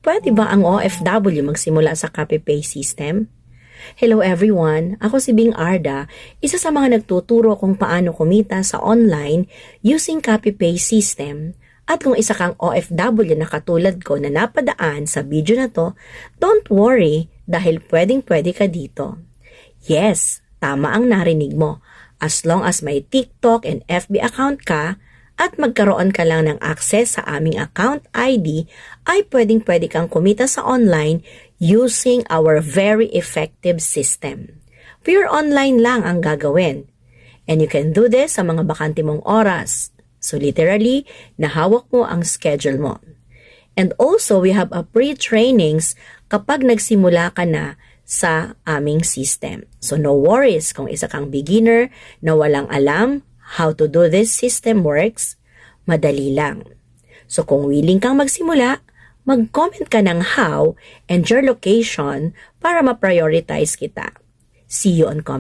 Pwede ba ang OFW magsimula sa copy-paste system? Hello everyone, ako si Bing Arda, isa sa mga nagtuturo kung paano kumita sa online using copy-paste system. At kung isa kang OFW na katulad ko na napadaan sa video na to, don't worry dahil pwedeng-pwede ka dito. Yes, tama ang narinig mo. As long as may TikTok and FB account ka, at magkaroon ka lang ng access sa aming account ID, ay pwedeng-pwede kang kumita sa online using our very effective system. Pure online lang ang gagawin. And you can do this sa mga bakante mong oras. So literally, nahawak mo ang schedule mo. And also, we have a pre-trainings kapag nagsimula ka na sa aming system. So no worries kung isa kang beginner na walang alam how to do this system works, madali lang. So kung willing kang magsimula, mag-comment ka ng how and your location para ma-prioritize kita. See you on comment.